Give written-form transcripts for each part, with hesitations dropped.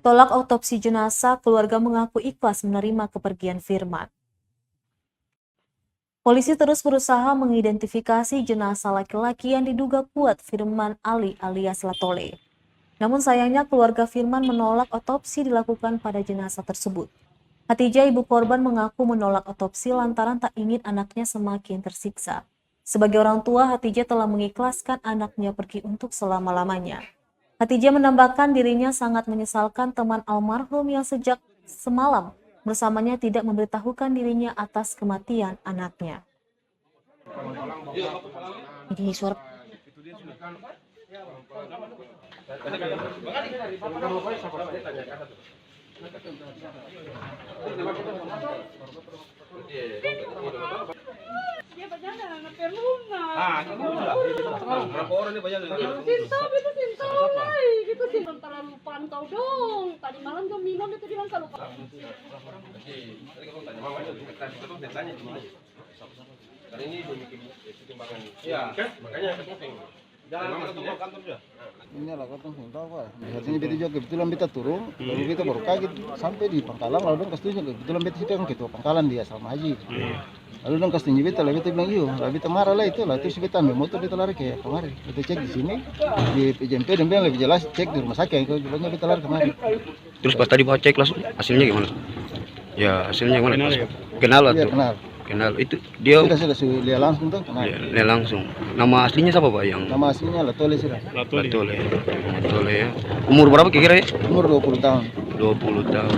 Tolak autopsi jenazah, keluarga mengaku ikhlas menerima kepergian Firman. Polisi terus berusaha mengidentifikasi jenazah laki-laki yang diduga kuat Firman Ali alias Latole. Namun sayangnya keluarga Firman menolak otopsi dilakukan pada jenazah tersebut. Hatijah, ibu korban, mengaku menolak otopsi lantaran tak ingin anaknya semakin tersiksa. Sebagai orang tua, Hatijah telah mengikhlaskan anaknya pergi untuk selama-lamanya. Hatijah menambahkan dirinya sangat menyesalkan teman almarhum yang sejak semalam bersamanya tidak memberitahukan dirinya atas kematian anaknya. Ini suara. Dia berjalan dengan perluna. Berapa orang nih banyak? Cinta itu cinta, gitu sih. Terlalu pantau dong. Tadi malam tuh minum itu bilang kalau lupa. Tadi kamu tanya mamanya, tadi itu tanya gimana? Karena ini bikin pertimbangan. Iya, makanya penting. Jangan ketemu kantor dia. Ini lah katong tahu pak. Biasanya beta juga kebetulan beta turun, lalu beta baru kaget sampai di Pangkalan, lalu dong kasih kebetulan beta itu kan ketua Pangkalan dia sama Haji. Lalu dong kasih beta, lalu beta bilang iyo, lalu beta marah lah itu lah, terus beta ambil motor beta lari ke kemari. Beta cek di sini di PJMP dan bilang lebih jelas cek di rumah sakit, kalau bilangnya beta lari kemari. Terus pas tadi bawa cek langsung hasilnya gimana? Ya hasilnya gimana? Kenal lah Iya tuh. kenal. Kenal itu dia Sudah lihat langsung tuh kenal. lihat langsung. Nama aslinya siapa Pak yang? Nama aslinya Latole sudah. Latole ya. Umur berapa kira-kira ya? Umur 20 tahun. 20 tahun.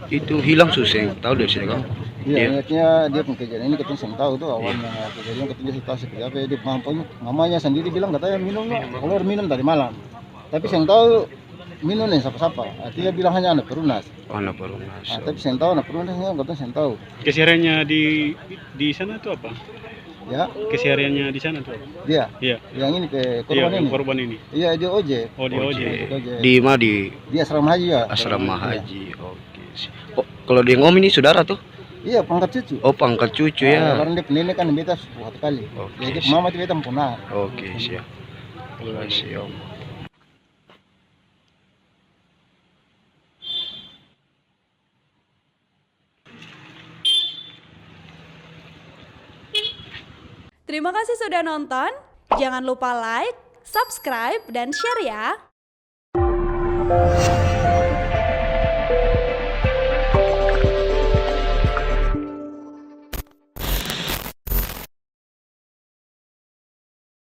Itu hilang susah, tahu dari sini kamu? Iya, ingatnya dia pun kejadian ini ketemu saya tahu tuh awalnya kejadian ketemu saya tahu seperti apa dia mampunya. Mamanya sendiri bilang katanya minum loh, keluar minum dari malam. Tapi saya tahu minum nih siapa-siapa. Dia bilang hanya anak perunas. Oh, anak perunas. Tapi saya tahu anak perunas katanya saya tahu. Kesehariannya di sana itu apa? Ya, Kesehariannya di sana itu apa? dia. Iya. Yang ini Iya, korban yang ini. korban ini. Iya, dia ojek. Oh, di ojek. Di mana di Dia asrama haji ya. asrama haji. Oke. Oh, kalau dia ngom ini saudara tuh? Iya, pangkat cucu. Oh, pangkat cucu ya. Karena dia penini kan beta 10 kali. Oke, Jadi mama itu beta punah. Oke, siap. Siap. Terima kasih sudah nonton. Jangan lupa like, subscribe, dan share ya.